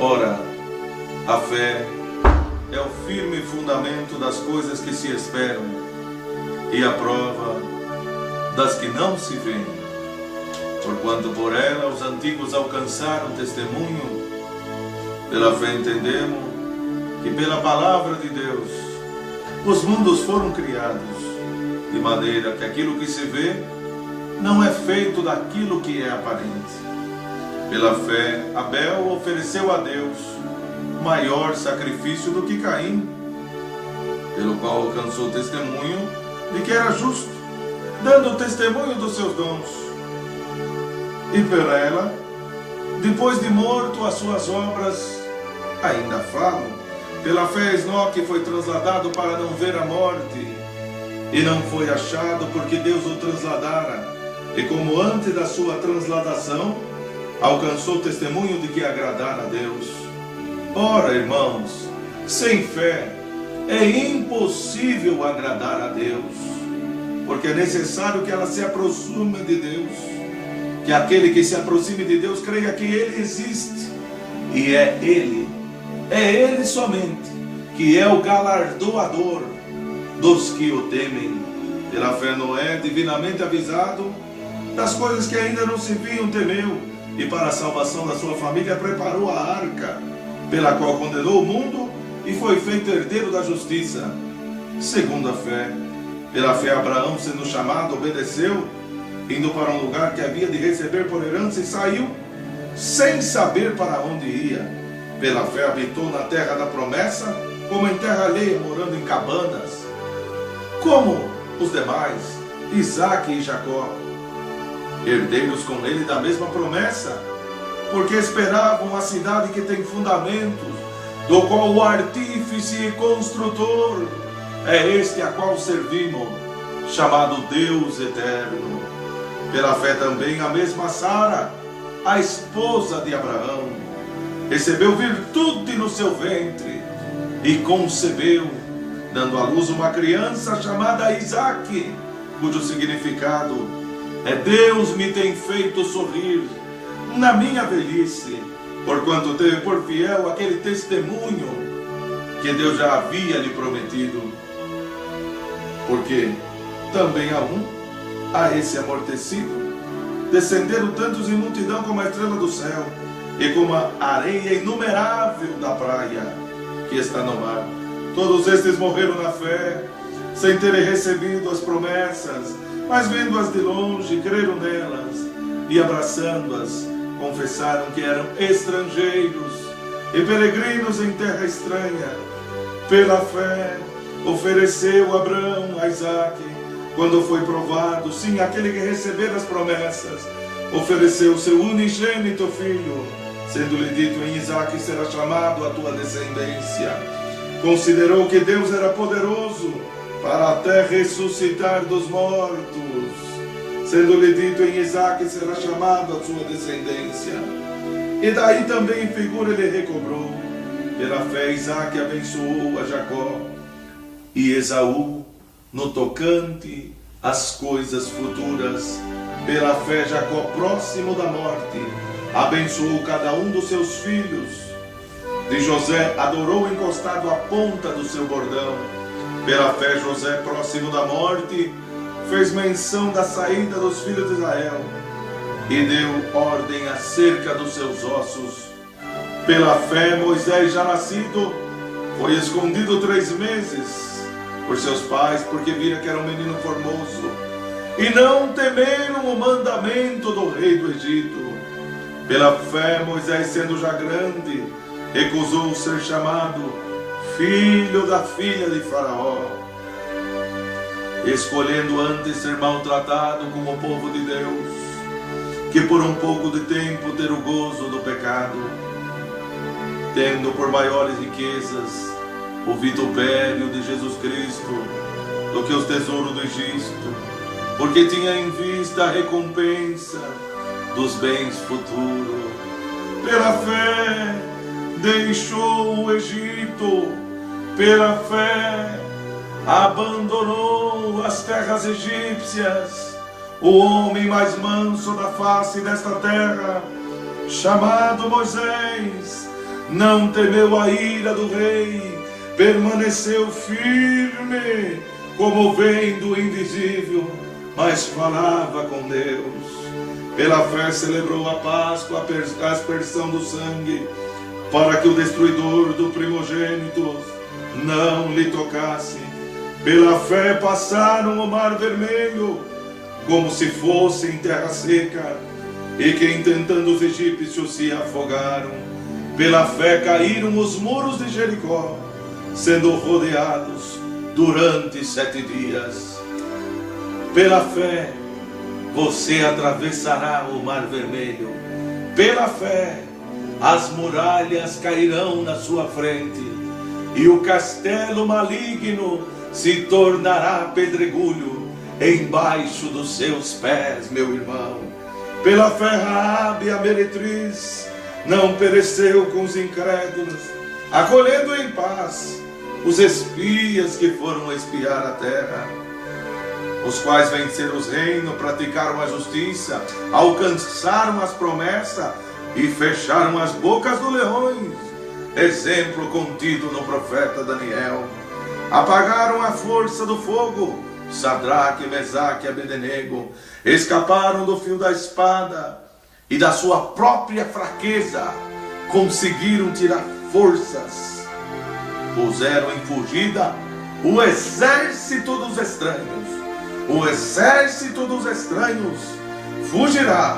Ora, a fé é o firme fundamento das coisas que se esperam e a prova das que não se veem. Porquanto por ela os antigos alcançaram testemunho. Pela fé entendemos que pela palavra de Deus os mundos foram criados, de maneira que aquilo que se vê não é feito daquilo que é aparente. Pela fé, Abel ofereceu a Deus maior sacrifício do que Caim, pelo qual alcançou testemunho de que era justo, dando testemunho dos seus dons. E por ela, depois de morto, as suas obras ainda falam. Pela fé, Enoque foi trasladado para não ver a morte, e não foi achado porque Deus o trasladara. E como antes da sua transladação, alcançou testemunho de que agradara a Deus. Ora, irmãos, sem fé é impossível agradar a Deus, porque é necessário que ela se aproxime de Deus, que aquele que se aproxime de Deus creia que Ele existe, e é Ele somente, que é o galardoador dos que o temem. Pela fé Noé, divinamente avisado das coisas que ainda não se viam, temeu, e para a salvação da sua família preparou a arca, pela qual condenou o mundo e foi feito herdeiro da justiça. Segundo a fé, pela fé Abraão, sendo chamado, obedeceu, indo para um lugar que havia de receber por herança, e saiu sem saber para onde ia. Pela fé habitou na terra da promessa, como em terra alheia, morando em cabanas, como os demais, Isaque e Jacó, herdeiros com ele da mesma promessa, porque esperavam a cidade que tem fundamentos, do qual o artífice e construtor é este a qual servimos, chamado Deus eterno. Pela fé também a mesma Sara, a esposa de Abraão, recebeu virtude no seu ventre e concebeu, dando à luz uma criança chamada Isaque, cujo significado é: Deus me tem feito sorrir na minha velhice, porquanto teve por fiel aquele testemunho que Deus já havia lhe prometido. Porque também a esse amortecido, descenderam tantos em multidão como a estrela do céu, e como a areia inumerável da praia que está no mar. Todos estes morreram na fé, sem terem recebido as promessas, mas vendo-as de longe, creram nelas, e abraçando-as, confessaram que eram estrangeiros e peregrinos em terra estranha. Pela fé ofereceu Abraão a Isaque, quando foi provado, sim, aquele que recebera as promessas, ofereceu seu unigênito filho, sendo-lhe dito: em Isaque será chamado a tua descendência. Considerou que Deus era poderoso para até ressuscitar dos mortos, sendo-lhe dito: em Isaque será chamado a sua descendência. E daí também em figura ele recobrou. Pela fé Isaque abençoou a Jacó e Esaú no tocante às coisas futuras. Pela fé Jacó, próximo da morte, abençoou cada um dos seus filhos. De José adorou encostado à ponta do seu bordão. Pela fé José, próximo da morte, fez menção da saída dos filhos de Israel e deu ordem acerca dos seus ossos. Pela fé Moisés, já nascido, foi escondido 3 meses por seus pais, porque vira que era um menino formoso, e não temeram o mandamento do rei do Egito. Pela fé Moisés, sendo já grande, recusou ser chamado filho da filha de Faraó, escolhendo antes ser maltratado como o povo de Deus, que por um pouco de tempo ter o gozo do pecado, tendo por maiores riquezas o vitupério de Jesus Cristo do que os tesouros do Egito, porque tinha em vista a recompensa dos bens futuros. Pela fé deixou o Egito, pela fé abandonou as terras egípcias, o homem mais manso da face desta terra, chamado Moisés, não temeu a ira do rei, permaneceu firme, como vendo o invisível, mas falava com Deus. Pela fé celebrou a Páscoa, a aspersão do sangue, para que o destruidor do primogênito não lhe tocasse. Pela fé passaram o mar vermelho, como se fosse em terra seca, e que intentando os egípcios se afogaram. Pela fé caíram os muros de Jericó, sendo rodeados durante 7 dias. Pela fé você atravessará o mar vermelho. Pela fé as muralhas cairão na sua frente, e o castelo maligno se tornará pedregulho embaixo dos seus pés, meu irmão. Pela fé Raabe, a meretriz, não pereceu com os incrédulos, acolhendo em paz os espias que foram espiar a terra, os quais venceram os reinos, praticaram a justiça, alcançaram as promessas e fecharam as bocas dos leões, exemplo contido no profeta Daniel. Apagaram a força do fogo, Sadraque, Mesaque e Abednego escaparam do fio da espada, e da sua própria fraqueza conseguiram tirar forças. Puseram em fugida o exército dos estranhos. O exército dos estranhos fugirá,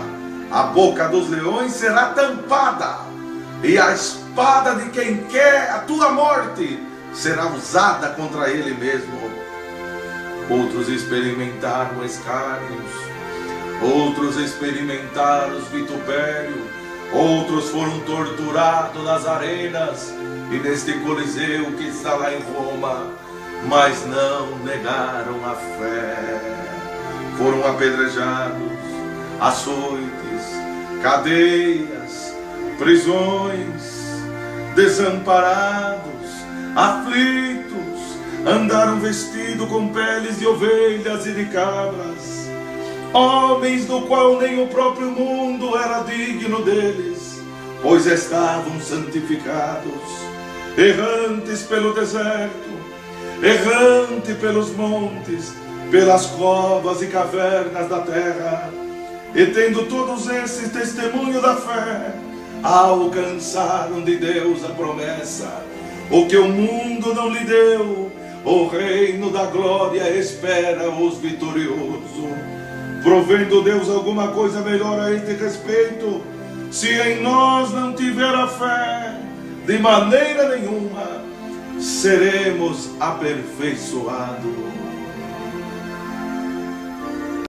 a boca dos leões será tampada, e a espada de quem quer a tua morte será usada contra ele mesmo. Outros experimentaram escárnios, outros experimentaram os vitupérios, outros foram torturados nas arenas e neste Coliseu que está lá em Roma, mas não negaram a fé. Foram apedrejados, açoites, cadeias, prisões, desamparados, aflitos, andaram vestidos com peles de ovelhas e de cabras, homens do qual nem o próprio mundo era digno deles, pois estavam santificados, errantes pelo deserto, errante pelos montes, pelas covas e cavernas da terra, e tendo todos esses testemunho da fé, alcançaram de Deus a promessa, o que o mundo não lhe deu. O reino da glória espera os vitoriosos. Provendo Deus alguma coisa melhor a este respeito, se em nós não tiver a fé, de maneira nenhuma seremos aperfeiçoados.